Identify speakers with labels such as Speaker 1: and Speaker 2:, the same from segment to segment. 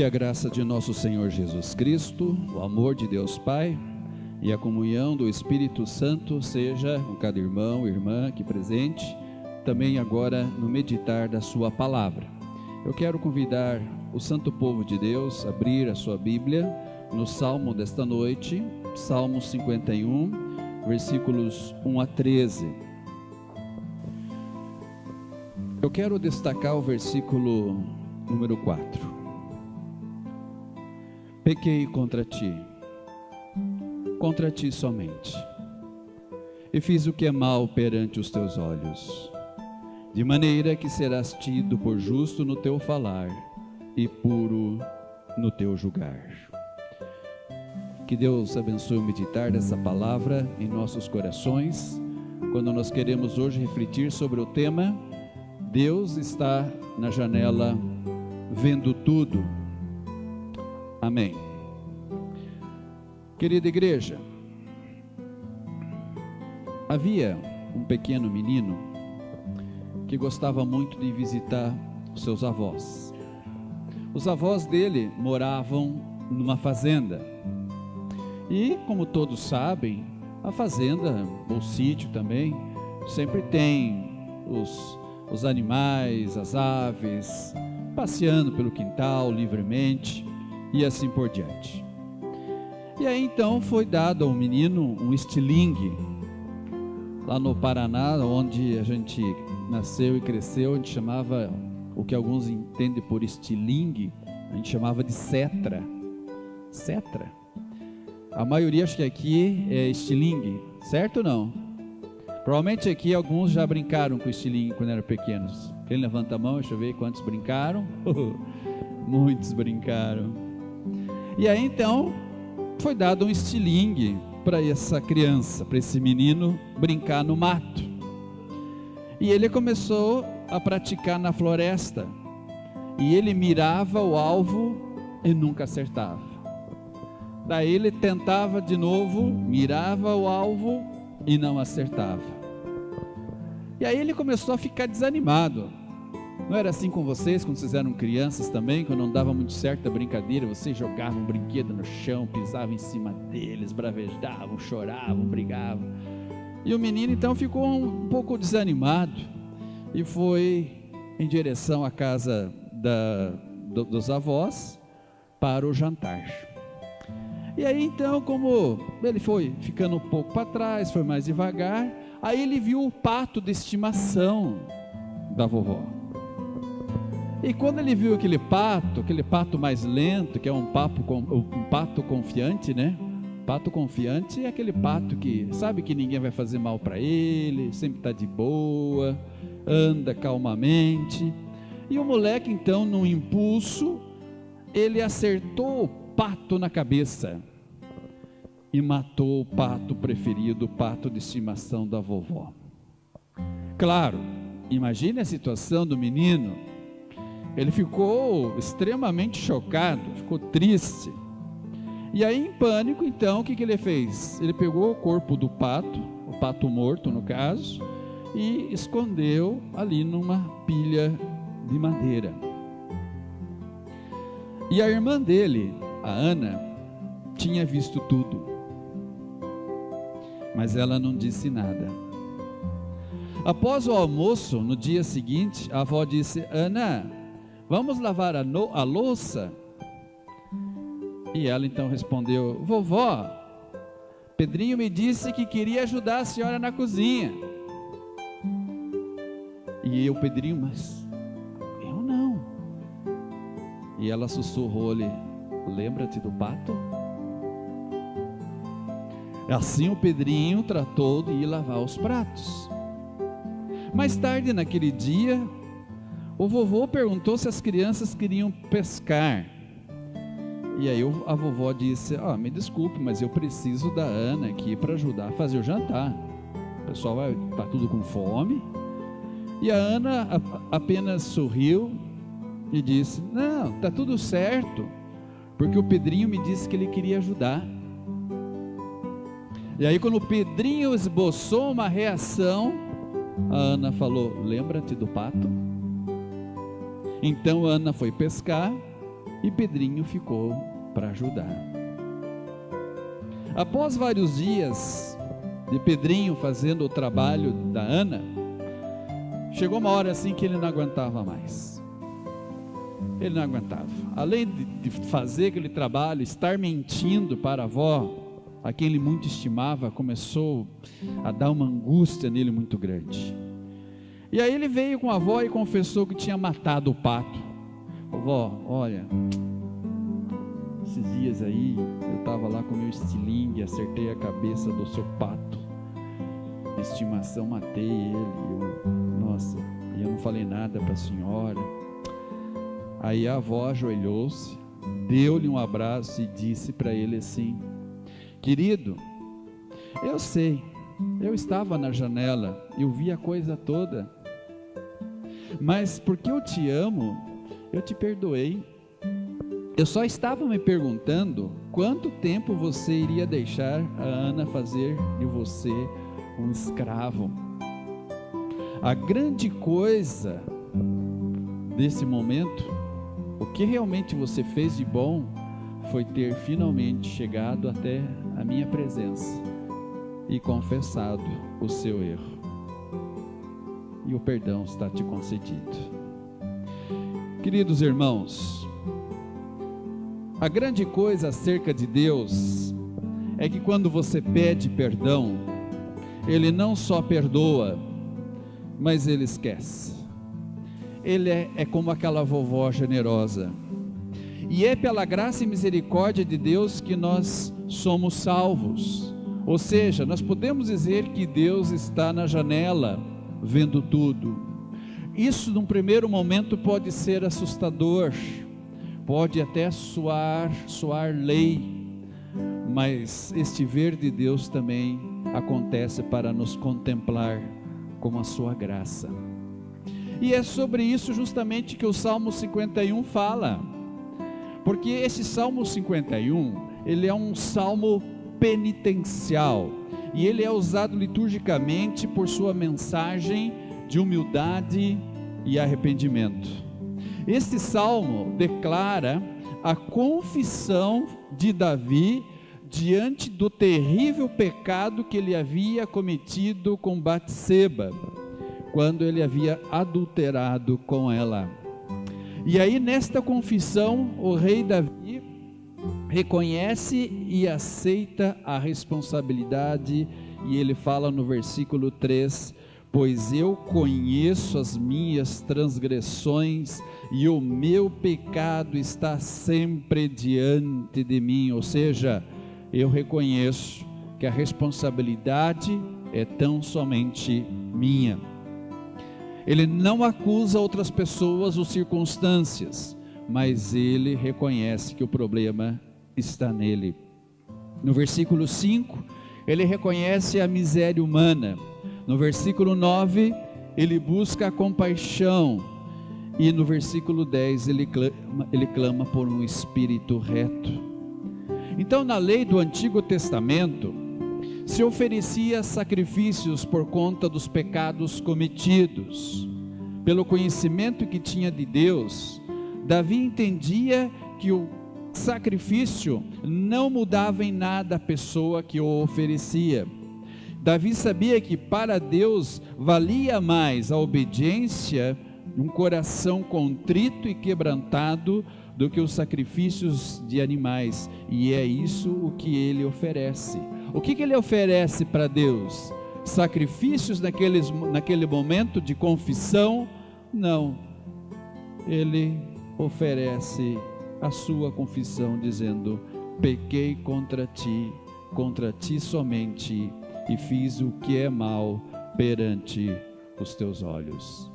Speaker 1: Que a graça de nosso Senhor Jesus Cristo, o amor de Deus Pai e a comunhão do Espírito Santo seja com cada irmão e irmã aqui presente, também agora no meditar da sua palavra. Eu quero convidar o santo povo de Deus a abrir a sua Bíblia no Salmo desta noite, Salmo 51, versículos 1 a 13. Eu quero destacar o versículo número 4. Pequei contra ti somente, e fiz o que é mal perante os teus olhos, de maneira que serás tido por justo no teu falar e puro no teu julgar. Que Deus abençoe o meditar dessa palavra em nossos corações, quando nós queremos hoje refletir sobre o tema Deus está na janela vendo tudo. Amém. Querida igreja, havia um pequeno menino que gostava muito de visitar os seus avós. Os avós dele moravam numa fazenda. E, como todos sabem, a fazenda, ou sítio também, sempre tem os animais, as aves, passeando pelo quintal livremente e assim por diante. E aí então foi dado ao menino um estilingue. Lá no Paraná, onde a gente nasceu e cresceu, a gente chamava, o que alguns entendem por estilingue, a gente chamava de cetra. Cetra. A maioria acho que aqui é estilingue, certo ou não? Provavelmente aqui alguns já brincaram com estilingue quando eram pequenos. Quem levanta a mão, deixa eu ver quantos brincaram. Muitos brincaram. E aí então foi dado um estilingue para essa criança, para esse menino brincar no mato. E ele começou a praticar na floresta. E ele mirava o alvo e nunca acertava. Daí ele tentava de novo, mirava o alvo e não acertava. E aí ele começou a ficar desanimado. Não era assim com vocês, quando vocês eram crianças também, quando não dava muito certo a brincadeira, vocês jogavam um brinquedo no chão, pisavam em cima deles, bravejavam, choravam, brigavam. E o menino então ficou um pouco desanimado e foi em direção à casa dos avós para o jantar. E aí então, como ele foi ficando um pouco para trás, foi mais devagar, aí ele viu o pato de estimação da vovó. E quando ele viu aquele pato mais lento, que é um pato confiante, né? Pato confiante é aquele pato que sabe que ninguém vai fazer mal para ele, sempre está de boa, anda calmamente. E o moleque então, num impulso, ele acertou o pato na cabeça e matou o pato preferido, o pato de estimação da vovó. Claro, imagine a situação do menino. Ele ficou extremamente chocado, ficou triste. E aí, em pânico, então, o que ele fez? Ele pegou o corpo do pato, o pato morto no caso, e escondeu ali numa pilha de madeira. E a irmã dele, a Ana, tinha visto tudo, mas ela não disse nada. Após o almoço, no dia seguinte, a avó disse: Ana, vamos lavar a louça? E ela então respondeu: vovó, Pedrinho me disse que queria ajudar a senhora na cozinha. E o Pedrinho: mas eu não. E ela sussurrou-lhe: lembra-te do pato? Assim o Pedrinho tratou de ir lavar os pratos. Mais tarde naquele dia, o vovô perguntou se as crianças queriam pescar. E aí a vovó disse: me desculpe, mas eu preciso da Ana aqui para ajudar a fazer o jantar. O pessoal vai estar tudo com fome. E a Ana apenas sorriu e disse: não, está tudo certo, porque o Pedrinho me disse que ele queria ajudar. E aí quando o Pedrinho esboçou uma reação, a Ana falou: lembra-te do pato? Então a Ana foi pescar e Pedrinho ficou para ajudar. Após vários dias de Pedrinho fazendo o trabalho da Ana, chegou uma hora assim que ele não aguentava mais. Ele não aguentava. Além de fazer aquele trabalho, estar mentindo para a avó, a quem ele muito estimava, começou a dar uma angústia nele muito grande. E aí ele veio com a avó e confessou que tinha matado o pato. Vó, olha, esses dias aí eu estava lá com o meu estilingue, acertei a cabeça do seu pato de estimação, matei ele. Nossa, e eu não falei nada para a senhora. Aí a avó ajoelhou-se, deu-lhe um abraço e disse para ele assim: querido, eu sei, eu estava na janela, eu vi a coisa toda, mas porque eu te amo, eu te perdoei. Eu só estava me perguntando quanto tempo você iria deixar a Ana fazer de você um escravo. A grande coisa desse momento, o que realmente você fez de bom, foi ter finalmente chegado até a minha presença e confessado o seu erro. E o perdão está te concedido. Queridos irmãos, a grande coisa acerca de Deus é que quando você pede perdão, Ele não só perdoa, mas Ele esquece. Ele é como aquela vovó generosa. E é pela graça e misericórdia de Deus que nós somos salvos. Ou seja, nós podemos dizer que Deus está na janela, vendo tudo. Isso num primeiro momento pode ser assustador, pode até soar lei, mas este ver de Deus também acontece para nos contemplar com a sua graça. E é sobre isso justamente que o Salmo 51 fala, porque esse Salmo 51, ele é um salmo penitencial, e ele é usado liturgicamente por sua mensagem de humildade e arrependimento. Este salmo declara a confissão de Davi diante do terrível pecado que ele havia cometido com Batseba, quando ele havia adulterado com ela. E aí nesta confissão o rei Davi reconhece e aceita a responsabilidade, e ele fala no versículo 3: pois eu conheço as minhas transgressões e o meu pecado está sempre diante de mim. Ou seja, eu reconheço que a responsabilidade é tão somente minha. Ele não acusa outras pessoas ou circunstâncias, mas ele reconhece que o problema está nele. No versículo 5, ele reconhece a miséria humana. No versículo 9, ele busca a compaixão. E no versículo 10, ele clama por um espírito reto. Então, na lei do Antigo Testamento, se oferecia sacrifícios por conta dos pecados cometidos. Pelo conhecimento que tinha de Deus, Davi entendia que o sacrifício não mudava em nada a pessoa que o oferecia. Davi sabia que para Deus valia mais a obediência, um coração contrito e quebrantado, do que os sacrifícios de animais, e é isso o que ele oferece. O que ele oferece para Deus? Sacrifícios naquele momento de confissão? Não. Ele oferece a sua confissão dizendo: pequei contra ti somente, e fiz o que é mal perante os teus olhos.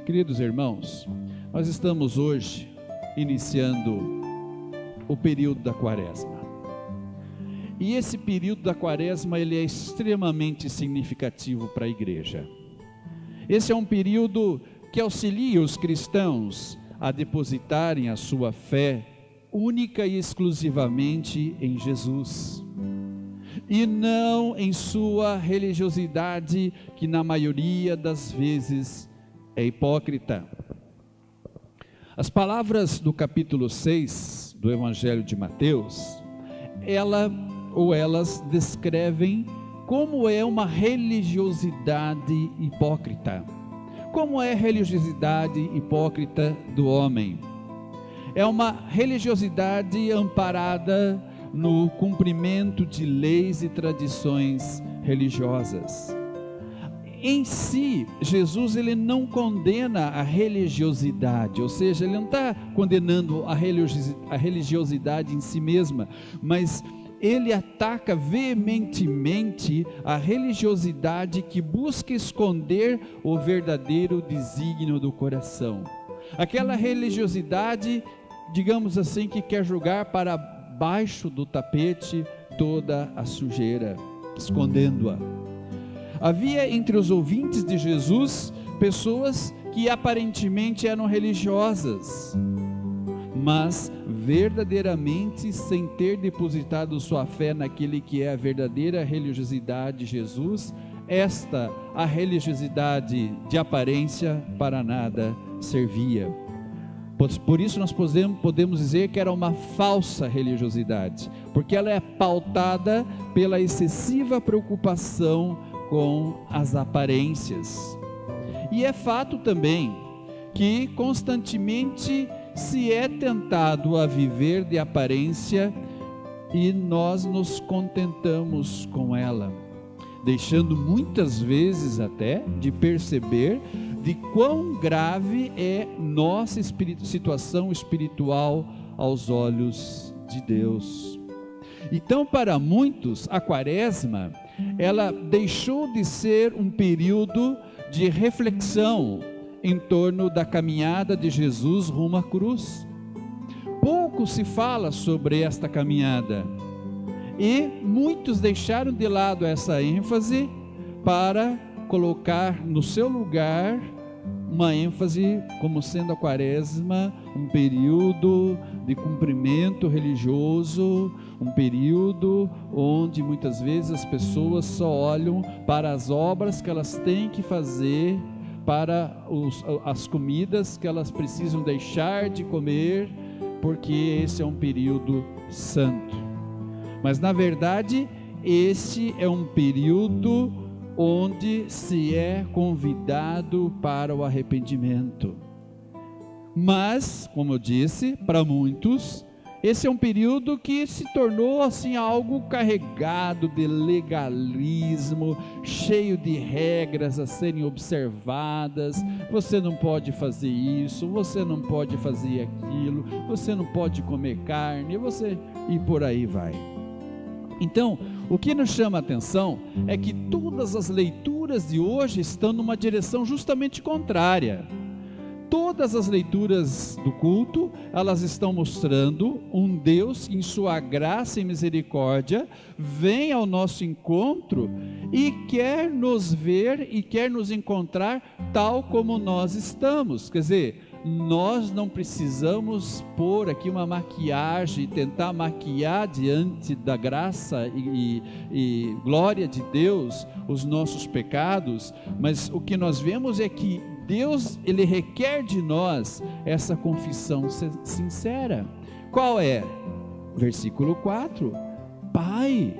Speaker 1: Queridos irmãos, nós estamos hoje iniciando o período da Quaresma. E esse período da Quaresma, ele é extremamente significativo para a igreja. Esse é um período que auxilia os cristãos a depositarem a sua fé única e exclusivamente em Jesus, e não em sua religiosidade, que na maioria das vezes é hipócrita. As palavras do capítulo 6 do Evangelho de Mateus, elas descrevem como é uma religiosidade hipócrita. Como é a religiosidade hipócrita do homem? É uma religiosidade amparada no cumprimento de leis e tradições religiosas. Em si, Jesus ele não condena a religiosidade, ou seja, ele não está condenando a religiosidade em si mesma, mas ele ataca veementemente a religiosidade que busca esconder o verdadeiro desígnio do coração. Aquela religiosidade, digamos assim, que quer jogar para baixo do tapete toda a sujeira, escondendo-a. Havia entre os ouvintes de Jesus pessoas que aparentemente eram religiosas, mas verdadeiramente sem ter depositado sua fé naquele que é a verdadeira religiosidade de Jesus, a religiosidade de aparência para nada servia. Por isso nós podemos dizer que era uma falsa religiosidade, porque ela é pautada pela excessiva preocupação com as aparências. E é fato também que constantemente se é tentado a viver de aparência e nós nos contentamos com ela, deixando muitas vezes até de perceber de quão grave é nossa situação espiritual aos olhos de Deus. Então, para muitos, a Quaresma, ela deixou de ser um período de reflexão em torno da caminhada de Jesus rumo à cruz. Pouco se fala sobre esta caminhada e muitos deixaram de lado essa ênfase para colocar no seu lugar uma ênfase como sendo a Quaresma um período de cumprimento religioso, um período onde muitas vezes as pessoas só olham para as obras que elas têm que fazer, para as comidas que elas precisam deixar de comer, porque esse é um período santo. Mas na verdade, esse é um período onde se é convidado para o arrependimento. Mas, como eu disse, para muitos, esse é um período que se tornou assim algo carregado de legalismo, cheio de regras a serem observadas. Você não pode fazer isso, você não pode fazer aquilo, você não pode comer carne, e por aí vai. Então, o que nos chama a atenção é que todas as leituras de hoje estão numa direção justamente contrária. Todas as leituras do culto, elas estão mostrando um Deus em sua graça e misericórdia, vem ao nosso encontro e quer nos ver e quer nos encontrar tal como nós estamos. Quer dizer, nós não precisamos pôr aqui uma maquiagem, tentar maquiar diante da graça e glória de Deus os nossos pecados, mas o que nós vemos é que Deus, Ele requer de nós essa confissão sincera. Qual é? Versículo 4: Pai,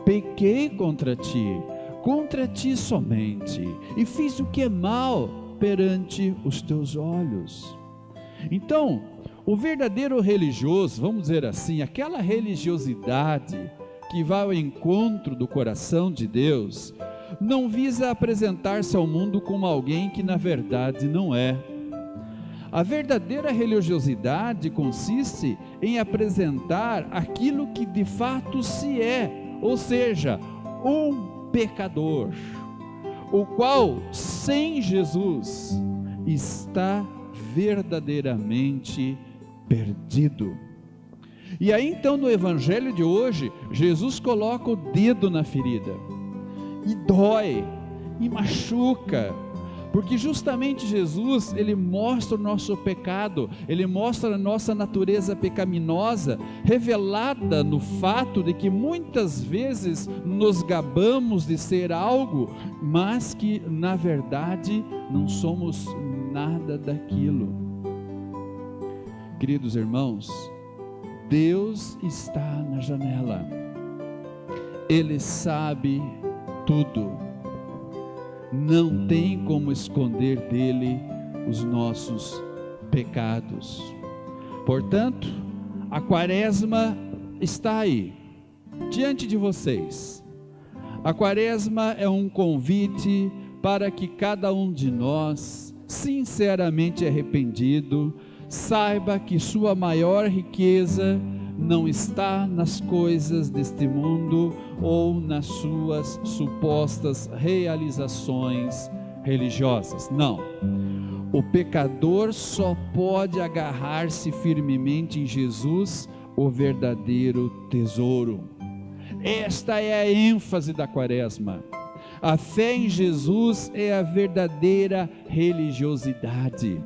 Speaker 1: pequei contra ti somente, e fiz o que é mal perante os teus olhos. Então, o verdadeiro religioso, vamos dizer assim, aquela religiosidade que vai ao encontro do coração de Deus, não visa apresentar-se ao mundo como alguém que na verdade não é. A verdadeira religiosidade consiste em apresentar aquilo que de fato se é, ou seja, um pecador, o qual sem Jesus está verdadeiramente perdido. E aí então no evangelho de hoje, Jesus coloca o dedo na ferida, e dói, e machuca, porque justamente Jesus, Ele mostra o nosso pecado, Ele mostra a nossa natureza pecaminosa, revelada no fato de que muitas vezes nos gabamos de ser algo, mas que na verdade não somos nada daquilo. Queridos irmãos, Deus está na janela, Ele sabe tudo, não tem como esconder dele os nossos pecados. Portanto, a quaresma está aí, diante de vocês. A quaresma é um convite para que cada um de nós, sinceramente arrependido, saiba que sua maior riqueza não está nas coisas deste mundo ou nas suas supostas realizações religiosas. Não. O pecador só pode agarrar-se firmemente em Jesus, o verdadeiro tesouro. Esta é a ênfase da quaresma. A fé em Jesus é a verdadeira religiosidade.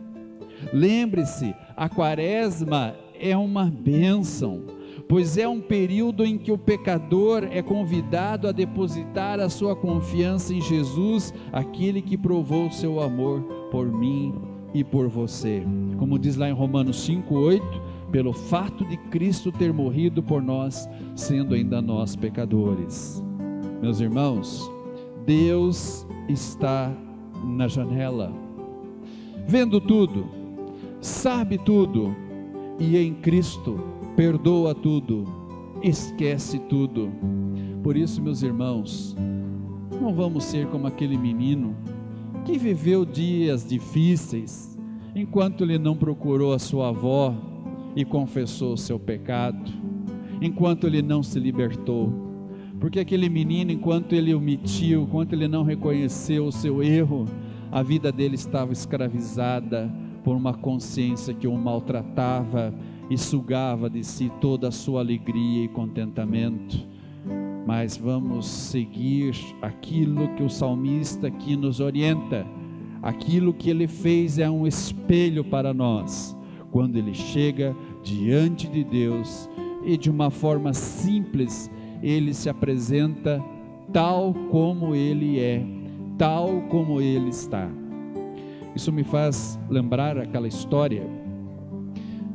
Speaker 1: Lembre-se, a quaresma é uma bênção, pois é um período em que o pecador é convidado a depositar a sua confiança em Jesus, aquele que provou o seu amor por mim e por você. Como diz lá em Romanos 5:8, pelo fato de Cristo ter morrido por nós, sendo ainda nós pecadores. Meus irmãos, Deus está na janela, vendo tudo, sabe tudo, e em Cristo perdoa tudo, esquece tudo. Por isso, meus irmãos, não vamos ser como aquele menino que viveu dias difíceis, enquanto ele não procurou a sua avó e confessou o seu pecado, enquanto ele não se libertou. Porque aquele menino, enquanto ele omitiu, enquanto ele não reconheceu o seu erro, a vida dele estava escravizada por uma consciência que o maltratava e sugava de si toda a sua alegria e contentamento. Mas vamos seguir aquilo que o salmista aqui nos orienta. Aquilo que ele fez é um espelho para nós, quando ele chega diante de Deus e de uma forma simples, ele se apresenta tal como ele é, tal como ele está. Isso me faz lembrar aquela história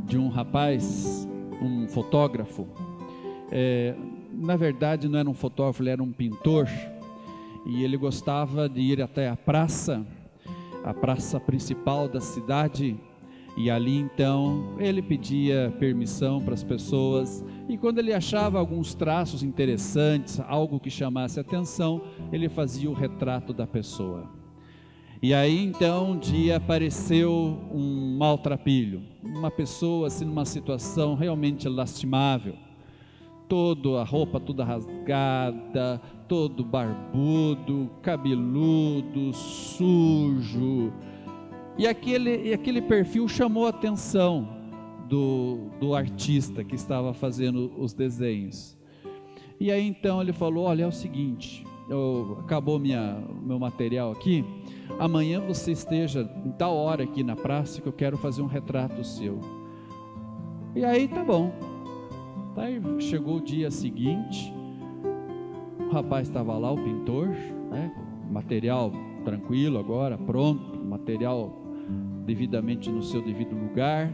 Speaker 1: de um rapaz, um fotógrafo. Na verdade não era um fotógrafo, ele era um pintor, e ele gostava de ir até a praça principal da cidade, e ali então ele pedia permissão para as pessoas, e quando ele achava alguns traços interessantes, algo que chamasse atenção, ele fazia o retrato da pessoa. E aí então um dia apareceu um maltrapilho, uma pessoa assim numa situação realmente lastimável, a roupa toda rasgada, todo barbudo, cabeludo, sujo, e aquele perfil chamou a atenção do artista que estava fazendo os desenhos. E aí então ele falou: olha, é o seguinte, acabou meu material aqui, amanhã você esteja em tal hora aqui na praça que eu quero fazer um retrato seu. E aí tá bom. Aí chegou o dia seguinte, o rapaz estava lá, o pintor, né, material tranquilo agora, pronto, material devidamente no seu devido lugar,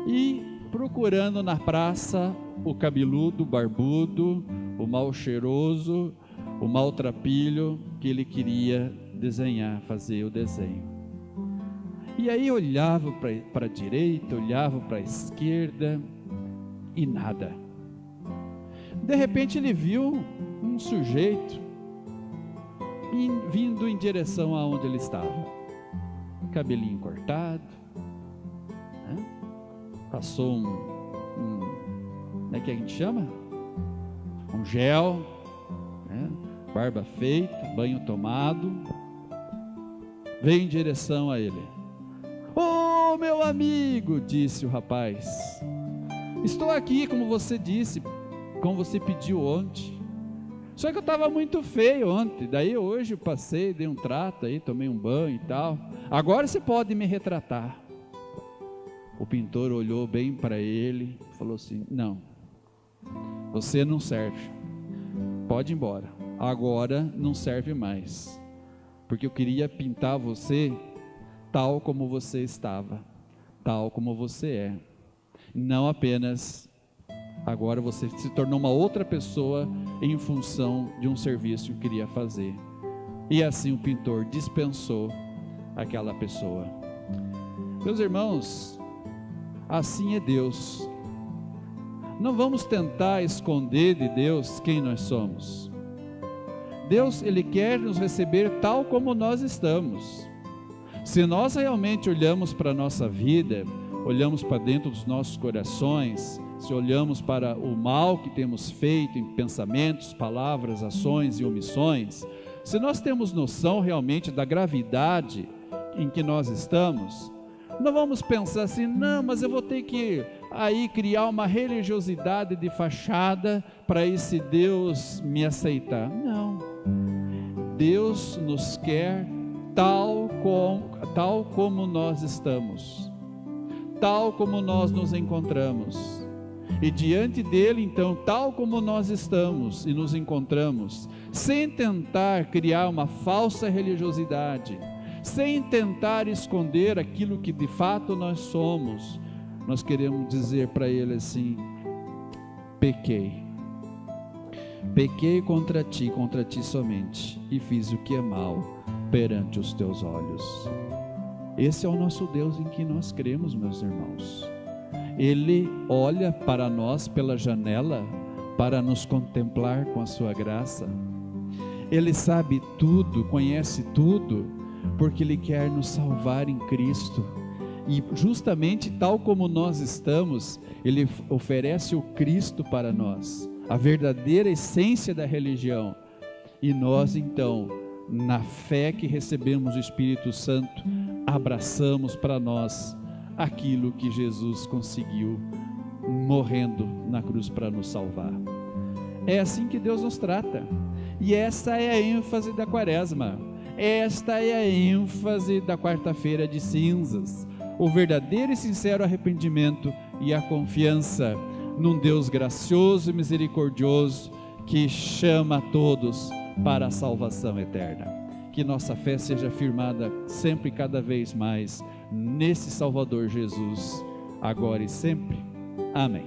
Speaker 1: e procurando na praça o cabeludo, o barbudo, o mal cheiroso, o maltrapilho que ele queria desenhar, fazer o desenho. E aí olhava para a direita, olhava para a esquerda e nada. De repente ele viu um sujeito vindo em direção aonde ele estava, cabelinho cortado, né? Passou como é que a gente chama? Um gel, né? Barba feita, banho tomado, veio em direção a ele. Ô, meu amigo, disse o rapaz, estou aqui como você disse, como você pediu ontem, só que eu estava muito feio ontem, daí hoje eu passei, dei um trato aí, tomei um banho e tal, agora você pode me retratar. O pintor olhou bem para ele e falou assim: não, você não serve, pode ir embora, agora não serve mais, porque eu queria pintar você tal como você estava, tal como você é. Não apenas agora você se tornou uma outra pessoa em função de um serviço que queria fazer. E assim o pintor dispensou aquela pessoa. Meus irmãos, assim é Deus. Não vamos tentar esconder de Deus quem nós somos. Deus, Ele quer nos receber tal como nós estamos. Se nós realmente olhamos para a nossa vida, olhamos para dentro dos nossos corações, se olhamos para o mal que temos feito em pensamentos, palavras, ações e omissões, se nós temos noção realmente da gravidade em que nós estamos, não vamos pensar assim, não, mas eu vou ter que aí criar uma religiosidade de fachada para esse Deus me aceitar. Não, Deus nos quer tal como nós estamos, tal como nós nos encontramos, e diante dele então, tal como nós estamos e nos encontramos, sem tentar criar uma falsa religiosidade, sem tentar esconder aquilo que de fato nós somos, nós queremos dizer para ele assim: pequei contra ti somente, e fiz o que é mal perante os teus olhos. Esse é o nosso Deus em que nós cremos, meus irmãos. Ele olha para nós pela janela para nos contemplar com a sua graça. Ele sabe tudo, conhece tudo, porque Ele quer nos salvar em Cristo. E justamente tal como nós estamos, Ele oferece o Cristo para nós, a verdadeira essência da religião. E nós então, na fé que recebemos o Espírito Santo, abraçamos para nós aquilo que Jesus conseguiu morrendo na cruz para nos salvar. É assim que Deus nos trata. E essa é a ênfase da Quaresma. Esta é a ênfase da quarta-feira de cinzas. O verdadeiro e sincero arrependimento e a confiança num Deus gracioso e misericordioso que chama a todos para a salvação eterna. Que nossa fé seja firmada sempre e cada vez mais nesse Salvador Jesus, agora e sempre. Amém.